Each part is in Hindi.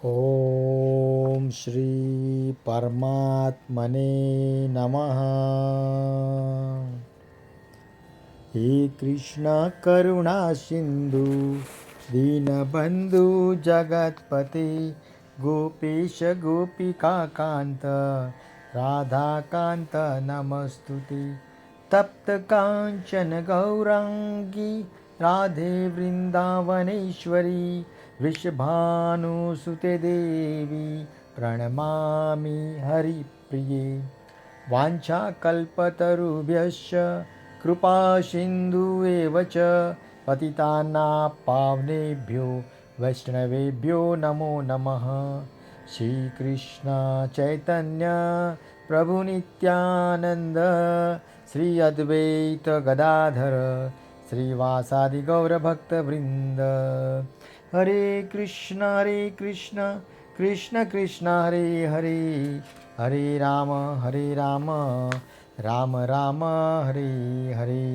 ओम श्री परमात्मने नमः। हे कृष्ण करुणा सिंधु दीनबंधु जगतपते गोपेश गोपिका कांत राधा कांत नमस्तुते। तप्त कांचन गौरांगी राधे वृंदावनेश्वरी वृषभानुसुते देवी प्रणमामि हरिप्रिये। वाञ्छाकल्पतरुभ्यश्च कृपा सिन्धुएव च पतितानां पावनेभ्यो वैष्णवेभ्यो नमो नमः। श्रीकृष्ण चैतन्य प्रभु नित्यानंद श्री अद्वैत गदाधर श्रीवासादि गौरभक्तवृंद। हरे कृष्ण कृष्ण कृष्ण हरे हरे, हरे राम राम राम हरे हरे।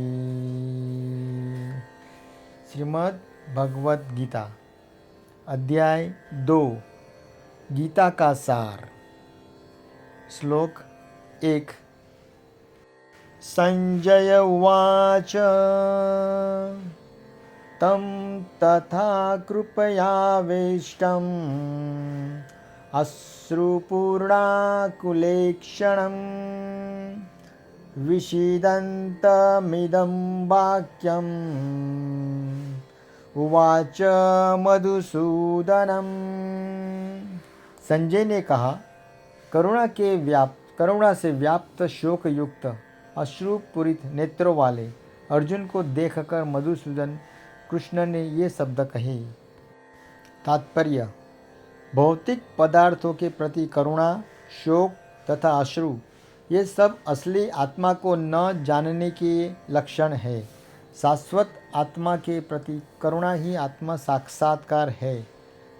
श्रीमद् भगवत गीता अध्याय 2 गीता का सार। श्लोक 1। संजय उवाच तं तथा कृपयावेष्टम् अश्रुपूर्णाकुलेक्षणं विषीदन्तमिदं वाक्यम् उवाच मधुसूदनम्। संजय ने कहा, करुणा से व्याप्त शोक युक्त अश्रुपूरित नेत्रों वाले अर्जुन को देखकर मधुसूदन कृष्ण ने ये शब्द कहे। तात्पर्य: भौतिक पदार्थों के प्रति करुणा, शोक तथा अश्रु ये सब असली आत्मा को न जानने के लक्षण है। शाश्वत आत्मा के प्रति करुणा ही आत्मा साक्षात्कार है।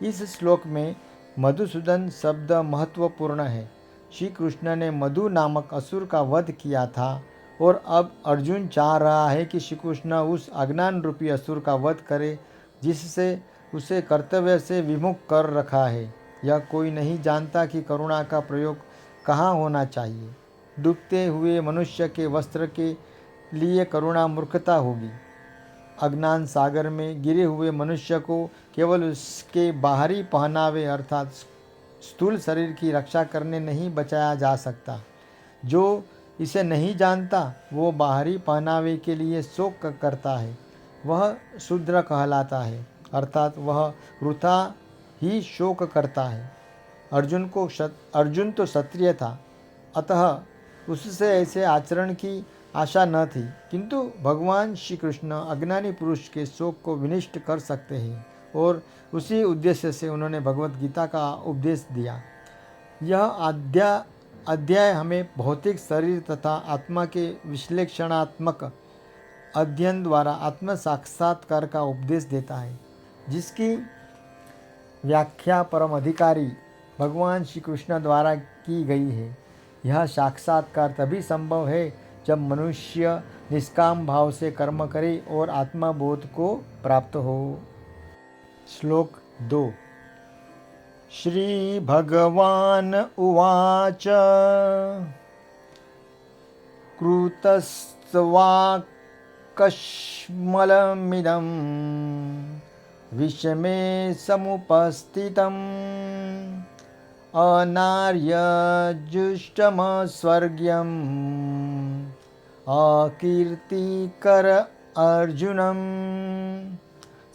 इस श्लोक में मधुसूदन शब्द महत्वपूर्ण है। श्री कृष्ण ने मधु नामक असुर का वध किया था और अब अर्जुन चाह रहा है कि श्री कृष्ण उस अज्ञान रूपी असुर का वध करे जिससे उसे कर्तव्य से विमुख कर रखा है। यह कोई नहीं जानता कि करुणा का प्रयोग कहाँ होना चाहिए। डूबते हुए मनुष्य के वस्त्र के लिए करुणा मूर्खता होगी। अज्ञान सागर में गिरे हुए मनुष्य को केवल उसके बाहरी पहनावे अर्थात स्थूल शरीर की रक्षा करने नहीं बचाया जा सकता। जो इसे नहीं जानता वो बाहरी पहनावे के लिए शोक करता है, वह शूद्र कहलाता है, अर्थात वह वृथा ही शोक करता है। अर्जुन तो क्षत्रिय था, अतः उससे ऐसे आचरण की आशा न थी, किंतु भगवान श्री कृष्ण अज्ञानी पुरुष के शोक को विनष्ट कर सकते हैं और उसी उद्देश्य से उन्होंने भगवत गीता का उपदेश दिया। यह अध्याय हमें भौतिक शरीर तथा आत्मा के विश्लेषणात्मक अध्ययन द्वारा आत्म साक्षात्कार का उपदेश देता है, जिसकी व्याख्या परम अधिकारी भगवान श्री कृष्ण द्वारा की गई है। यह साक्षात्कार तभी संभव है जब मनुष्य निष्काम भाव से कर्म करे और आत्मा बोध को प्राप्त हो। श्लोक 2। श्री भगवान उवाच कृतस्त्वाकश्मलमिदं विषमे समुपस्थितम् अनार्यजुष्टमस्वर्ग्यम् अकीर्तिकर अर्जुनम।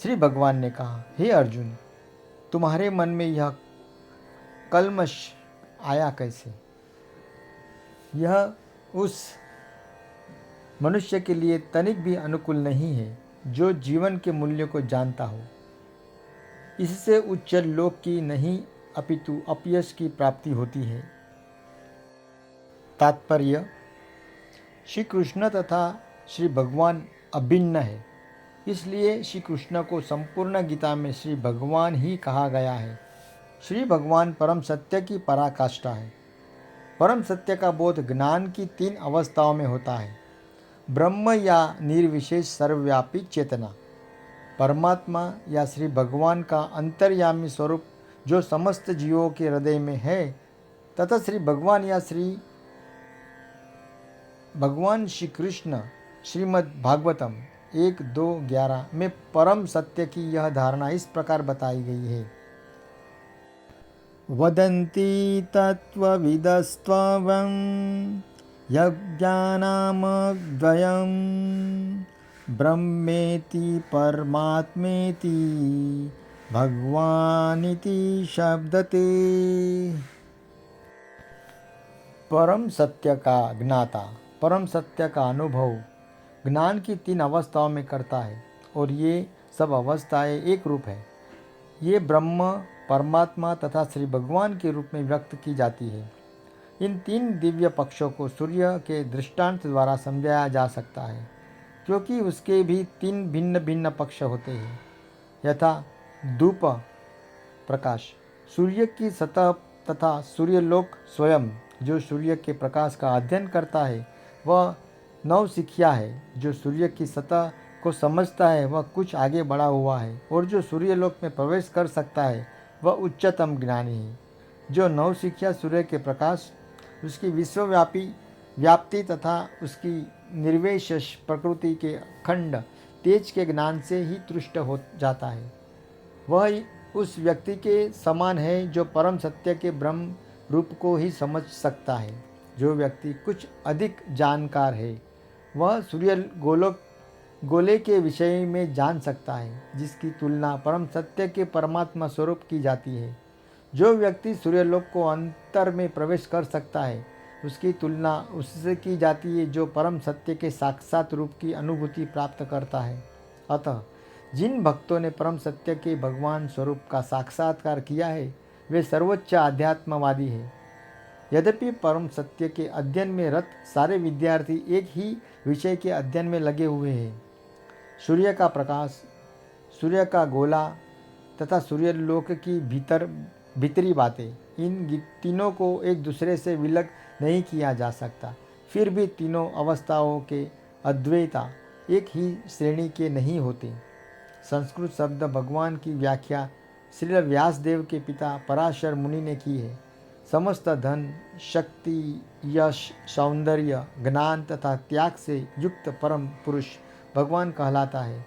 श्री भगवान ने कहा, हे अर्जुन, तुम्हारे मन में यह कल्मश आया कैसे? यह उस मनुष्य के लिए तनिक भी अनुकूल नहीं है जो जीवन के मूल्य को जानता हो। इससे उच्च लोक की नहीं अपितु अपयश की प्राप्ति होती है। तात्पर्य: श्री कृष्ण तथा श्री भगवान अभिन्न है, इसलिए श्री कृष्ण को संपूर्ण गीता में श्री भगवान ही कहा गया है। श्री भगवान परम सत्य की पराकाष्ठा है। परम सत्य का बोध ज्ञान की 3 अवस्थाओं में होता है: ब्रह्म या निर्विशेष सर्वव्यापी चेतना, परमात्मा या श्री भगवान का अंतर्यामी स्वरूप जो समस्त जीवों के हृदय में है, तथा श्री भगवान या भगवान श्री कृष्ण श्रीमद् भागवतम 1:2-11 में परम सत्य की यह धारणा इस प्रकार बताई गई है। वदन्ति तत्त्वविदस्त्वं यज्ञानामद्वयं ब्रह्मेति परमात्मेति भगवानिति शब्दते। परम सत्य का ज्ञाता परम सत्य का अनुभव ज्ञान की 3 अवस्थाओं में करता है, और ये सब अवस्थाएं एक रूप है। ये ब्रह्म, परमात्मा तथा श्री भगवान के रूप में व्यक्त की जाती है। इन 3 दिव्य पक्षों को सूर्य के दृष्टांत द्वारा समझाया जा सकता है, क्योंकि उसके भी 3 भिन्न भिन्न पक्ष होते हैं। यथा धूप प्रकाश, सूर्य की सतह तथा सूर्यलोक स्वयं जो सूर्य के प्रकाश का अध्ययन करता है वह नवसिखिया है। जो सूर्य की सतह को समझता है वह कुछ आगे बढ़ा हुआ है, और जो सूर्यलोक में प्रवेश कर सकता है वह उच्चतम ज्ञानी है। जो नवसिखिया सूर्य के प्रकाश, उसकी विश्वव्यापी व्याप्ति तथा उसकी निर्विशेष प्रकृति के अखंड तेज के ज्ञान से ही तुष्ट हो जाता है, वह उस व्यक्ति के समान है जो परम सत्य के ब्रह्म रूप को ही समझ सकता है। जो व्यक्ति कुछ अधिक जानकार है वह सूर्य गोले के विषय में जान सकता है, जिसकी तुलना परम सत्य के परमात्मा स्वरूप की जाती है। जो व्यक्ति सूर्यलोक को अंतर में प्रवेश कर सकता है उसकी तुलना उससे की जाती है जो परम सत्य के साक्षात रूप की अनुभूति प्राप्त करता है। अतः जिन भक्तों ने परम सत्य के भगवान स्वरूप का साक्षात्कार किया है वे सर्वोच्च आध्यात्मवादी है। यद्यपि परम सत्य के अध्ययन में रत सारे विद्यार्थी एक ही विषय के अध्ययन में लगे हुए हैं। सूर्य का प्रकाश, सूर्य का गोला तथा सूर्यलोक की भीतरी बातें, इन तीनों को एक दूसरे से विलग नहीं किया जा सकता। फिर भी तीनों अवस्थाओं के अद्वैता एक ही श्रेणी के नहीं होते। संस्कृत शब्द भगवान की व्याख्या श्री व्यासदेव के पिता पराशर मुनि ने की है। समस्त धन, शक्ति, यश, सौंदर्य, ज्ञान तथा त्याग से युक्त परम पुरुष भगवान कहलाता है।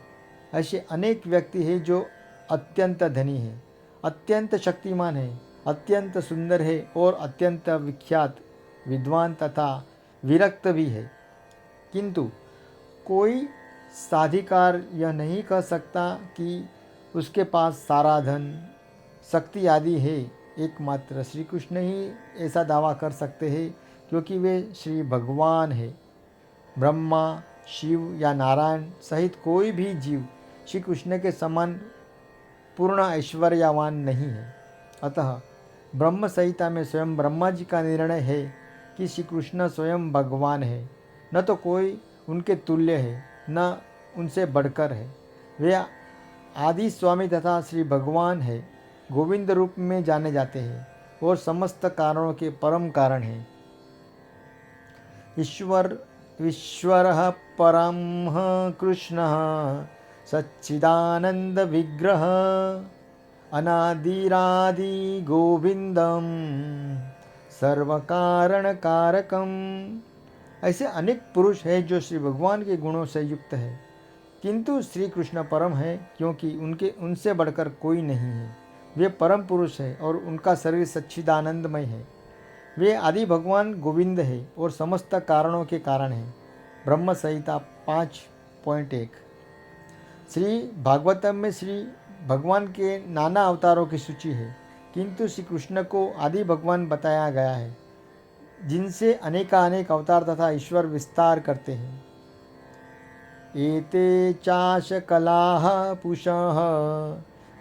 ऐसे अनेक व्यक्ति हैं जो अत्यंत धनी है, अत्यंत शक्तिमान है, अत्यंत सुंदर है और अत्यंत विख्यात, विद्वान तथा विरक्त भी है, किंतु कोई साधिकार यह नहीं कह सकता कि उसके पास सारा धन, शक्ति आदि है। एकमात्र श्री कृष्ण ही ऐसा दावा कर सकते हैं, क्योंकि वे श्री भगवान है। ब्रह्मा, शिव या नारायण सहित कोई भी जीव श्री कृष्ण के समान पूर्ण ऐश्वर्यवान नहीं है। अतः ब्रह्म संहिता में स्वयं ब्रह्मा जी का निर्णय है कि श्री कृष्ण स्वयं भगवान है, न तो कोई उनके तुल्य है न उनसे बढ़कर है। वे आदि स्वामी तथा श्री भगवान है, गोविंद रूप में जाने जाते हैं और समस्त कारणों के परम कारण हैं। ईश्वरः परमः कृष्णः सच्चिदानंद विग्रह अनादिरादि गोविंदम सर्वकारण कारकम। ऐसे अनेक पुरुष हैं जो श्री भगवान के गुणों से युक्त है, किंतु श्री कृष्ण परम है, क्योंकि उनसे बढ़कर कोई नहीं है। वे परम पुरुष है और उनका शरीर सच्चिदानंदमय है। वे आदि भगवान गोविंद है और समस्त कारणों के कारण हैं। ब्रह्म संहिता 5.1। श्री भागवतम में श्री भगवान के नाना अवतारों की सूची है, किंतु श्री कृष्ण को आदि भगवान बताया गया है, जिनसे अनेकानेक अवतार तथा ईश्वर विस्तार करते हैं। एते चाश कलाः पुषः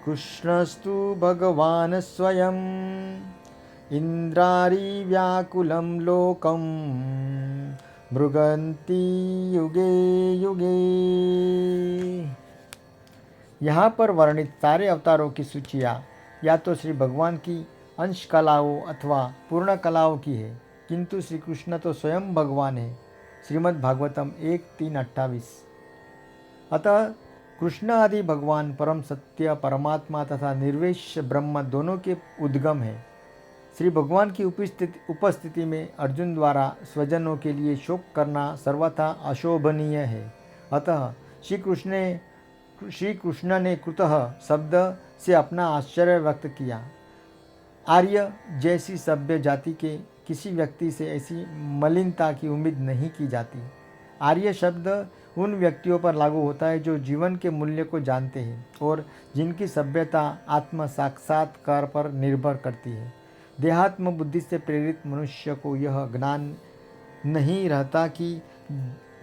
कृष्णस्तु भगवान स्वयं इंद्रारी व्याकुलं लोकम मृगन्ति युगे युगे। यहाँ पर वर्णित सारे अवतारों की सूचियाँ या तो श्री भगवान की अंश कलाओं अथवा पूर्ण कलाओं की है, किंतु श्री कृष्ण तो स्वयं भगवान है। श्रीमद् भागवतम 1:3-28। अतः कृष्ण आदि भगवान परम सत्य परमात्मा तथा निर्वेश ब्रह्म दोनों के उद्गम है। श्री भगवान की उपस्थिति में अर्जुन द्वारा स्वजनों के लिए शोक करना सर्वथा अशोभनीय है। अतः श्री कृष्ण ने कृतः शब्द से अपना आश्चर्य व्यक्त किया। आर्य जैसी सभ्य जाति के किसी व्यक्ति से ऐसी मलिनता की उम्मीद नहीं की जाती। आर्य शब्द उन व्यक्तियों पर लागू होता है जो जीवन के मूल्य को जानते हैं और जिनकी सभ्यता आत्म साक्षात्कार पर निर्भर करती है। देहात्म बुद्धि से प्रेरित मनुष्य को यह ज्ञान नहीं रहता कि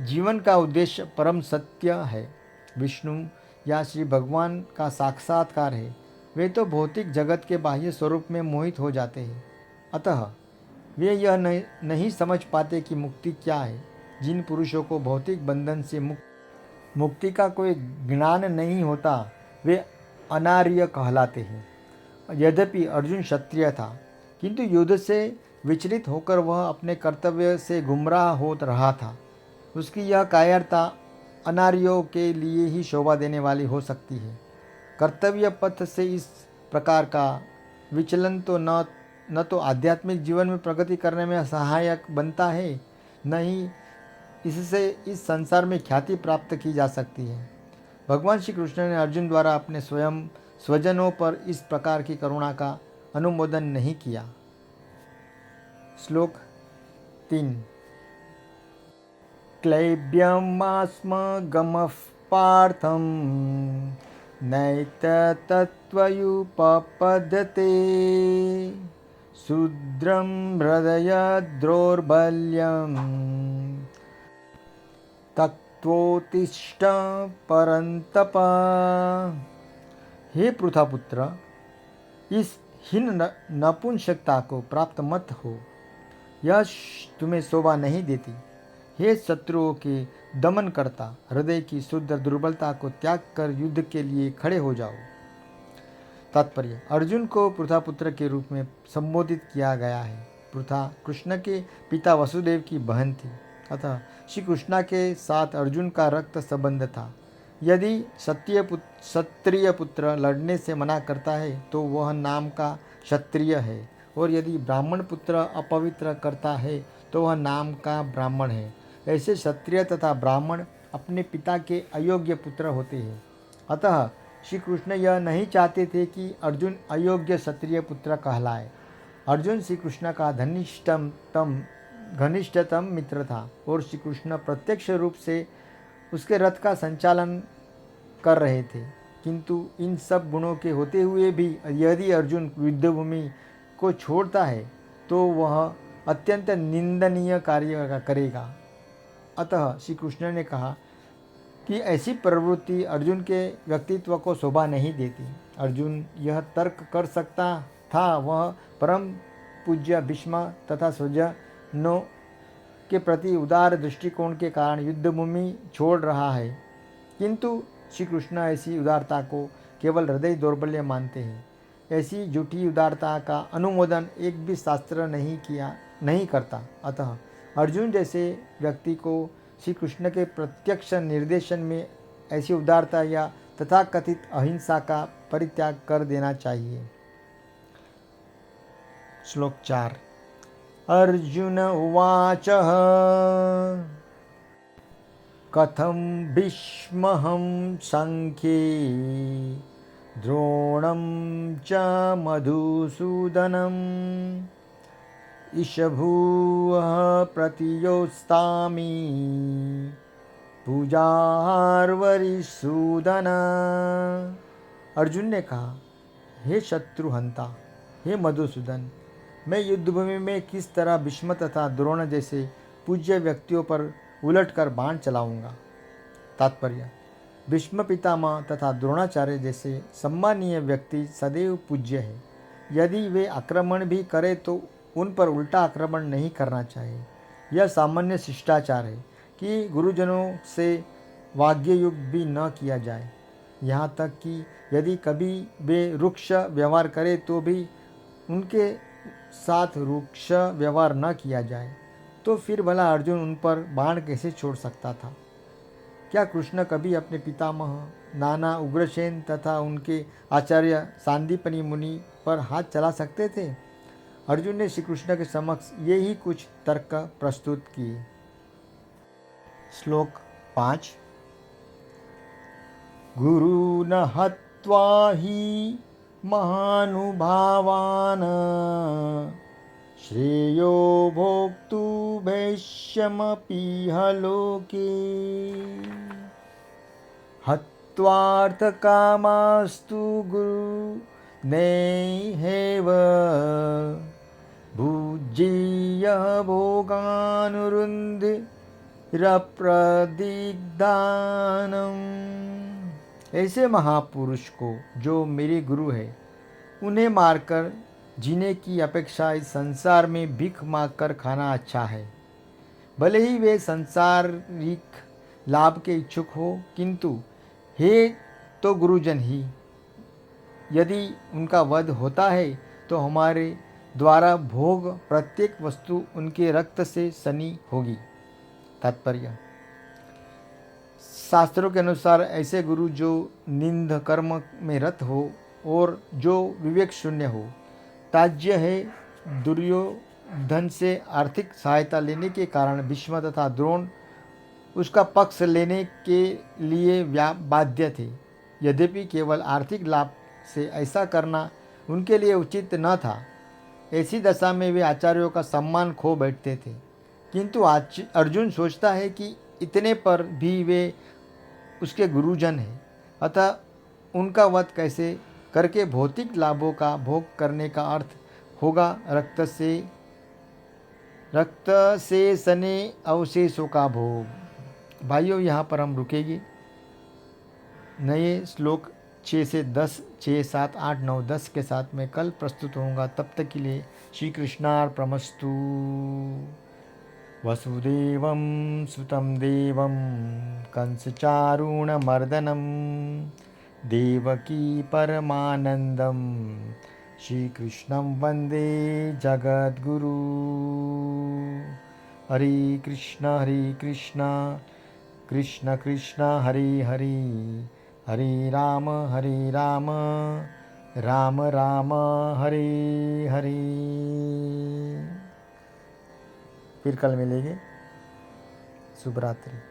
जीवन का उद्देश्य परम सत्य है, विष्णु या श्री भगवान का साक्षात्कार है। वे तो भौतिक जगत के बाह्य स्वरूप में मोहित हो जाते हैं। अतः वे यह नहीं समझ पाते कि मुक्ति क्या है। जिन पुरुषों को भौतिक बंधन से मुक्ति का कोई ज्ञान नहीं होता वे अनार्य कहलाते हैं। यद्यपि अर्जुन क्षत्रिय था, किंतु युद्ध से विचलित होकर वह अपने कर्तव्य से गुमराह हो रहा था। उसकी यह कायरता अनार्यों के लिए ही शोभा देने वाली हो सकती है। कर्तव्य पथ से इस प्रकार का विचलन तो न तो आध्यात्मिक जीवन में प्रगति करने में सहायक बनता है, न ही इससे इस संसार में ख्याति प्राप्त की जा सकती है। भगवान श्री कृष्ण ने अर्जुन द्वारा अपने स्वयं स्वजनों पर इस प्रकार की करुणा का अनुमोदन नहीं किया। श्लोक 3। क्लैब्यमास्म गमः पार्थं नैतत्त्वयुपपद्यते शूद्रं हृदय द्रौर्बल्यं तत्वोत्तिष्ठ परन्तप। हे पृथापुत्र, इस हीन नपुंसकता को प्राप्त मत हो, यह तुम्हें शोभा नहीं देती। हे शत्रुओं के दमन करता, हृदय की शुद्ध दुर्बलता को त्याग कर युद्ध के लिए खड़े हो जाओ। तात्पर्य: अर्जुन को पृथापुत्र के रूप में संबोधित किया गया है। पृथा कृष्ण के पिता वसुदेव की बहन थी, अतः श्री कृष्ण के साथ अर्जुन का रक्त संबंध था। यदि क्षत्रिय पुत्र लड़ने से मना करता है तो वह नाम का क्षत्रिय है, और यदि ब्राह्मण पुत्र अपवित्र करता है तो वह नाम का ब्राह्मण है। ऐसे क्षत्रिय तथा ब्राह्मण अपने पिता के अयोग्य पुत्र होते हैं। अतः श्री कृष्ण यह नहीं चाहते थे कि अर्जुन अयोग्य क्षत्रिय पुत्र कहलाए। अर्जुन श्री कृष्ण का घनिष्ठतम मित्र था और श्री कृष्ण प्रत्यक्ष रूप से उसके रथ का संचालन कर रहे थे। किंतु इन सब गुणों के होते हुए भी यदि अर्जुन युद्धभूमि को छोड़ता है तो वह अत्यंत निंदनीय कार्य करेगा। अतः श्री कृष्ण ने कहा कि ऐसी प्रवृत्ति अर्जुन के व्यक्तित्व को शोभा नहीं देती। अर्जुन यह तर्क कर सकता था, वह परम पूज्य भीष्म तथा स्वजनों के प्रति उदार दृष्टिकोण के कारण युद्धभूमि छोड़ रहा है, किंतु श्री कृष्ण ऐसी उदारता को केवल हृदय दौर्बल्य मानते हैं। ऐसी झूठी उदारता का अनुमोदन एक भी शास्त्र नहीं करता। अतः अर्जुन जैसे व्यक्ति को श्री कृष्ण के प्रत्यक्ष निर्देशन में ऐसी उदारता या तथाकथित अहिंसा का परित्याग कर देना चाहिए। श्लोक 4। अर्जुन उवाच कथं भीष्महं संख्ये द्रोणं च मधुसूदनम् ईशभूवः प्रतियोत्स्तामि पूजार्वरिसूदन। अर्जुन ने कहा, हे शत्रुहंता, हे मधुसूदन, मैं युद्धभूमि में किस तरह भीष्म तथा द्रोण जैसे पूज्य व्यक्तियों पर उलटकर बाण चलाऊंगा। तात्पर्य: भीष्म पितामह तथा द्रोणाचार्य जैसे सम्मानीय व्यक्ति सदैव पूज्य है। यदि वे आक्रमण भी करें तो उन पर उल्टा आक्रमण नहीं करना चाहिए। यह सामान्य शिष्टाचार है कि गुरुजनों से वाग्ययुग भी न किया जाए। यहाँ तक कि यदि कभी वे रुक्ष व्यवहार करें तो भी उनके साथ रुक्ष व्यवहार न किया जाए। तो फिर भला अर्जुन उन पर बाण कैसे छोड़ सकता था। क्या कृष्ण कभी अपने पितामह नाना उग्रसेन तथा उनके आचार्य सांदीपनी मुनि पर हाथ चला सकते थे? अर्जुन ने श्री कृष्ण के समक्ष ये ही कुछ तर्क प्रस्तुत किए। श्लोक 5। गुरुन हत्वा हि महानुभावान् श्रेयो भोक्तु भैष्यमपीह लोके हत्वार्थकामास्तु गुरु नैहेव भुज्येय भोगानुरुन्धिरप्रदिग्धानम्। ऐसे महापुरुष को जो मेरे गुरु है, उन्हें मारकर जीने की अपेक्षा इस संसार में भीख मांगकर खाना अच्छा है। भले ही वे संसारिक लाभ के इच्छुक हो, किंतु हे तो गुरुजन ही, यदि उनका वध होता है तो हमारे द्वारा भोग प्रत्येक वस्तु उनके रक्त से सनी होगी। तात्पर्य, शास्त्रों के अनुसार ऐसे गुरु जो निंद कर्म में रत हो और जो विवेक शून्य हो, त्याज्य है। दुर्योधन से आर्थिक सहायता लेने के कारण भीष्म तथा द्रोण उसका पक्ष लेने के लिए बाध्य थे। यद्यपि केवल आर्थिक लाभ से ऐसा करना उनके लिए उचित न था। ऐसी दशा में वे आचार्यों का सम्मान खो बैठते थे। किंतु अर्जुन सोचता है कि इतने पर भी वे उसके गुरुजन हैं, अतः उनका वध कैसे करके भौतिक लाभों का भोग करने का अर्थ होगा रक्त से सने अवशेषों का भोग। भाइयों, यहाँ पर हम रुकेंगे। नए श्लोक 6 से 10, 6, 7, 8, 9, 10 के साथ मैं कल प्रस्तुत होऊंगा। तब तक के लिए श्री कृष्णार्पणमस्तु। वसुदेवं सुतं देवं कंसचारूणमर्दनं देवकी परमानंदं श्रीकृष्णं वंदे जगद्गुरु। हरे कृष्ण कृष्ण कृष्ण हरे हरे, हरे राम राम राम हरे हरे। फिर कल मिलेंगे। शुभ रात्रि।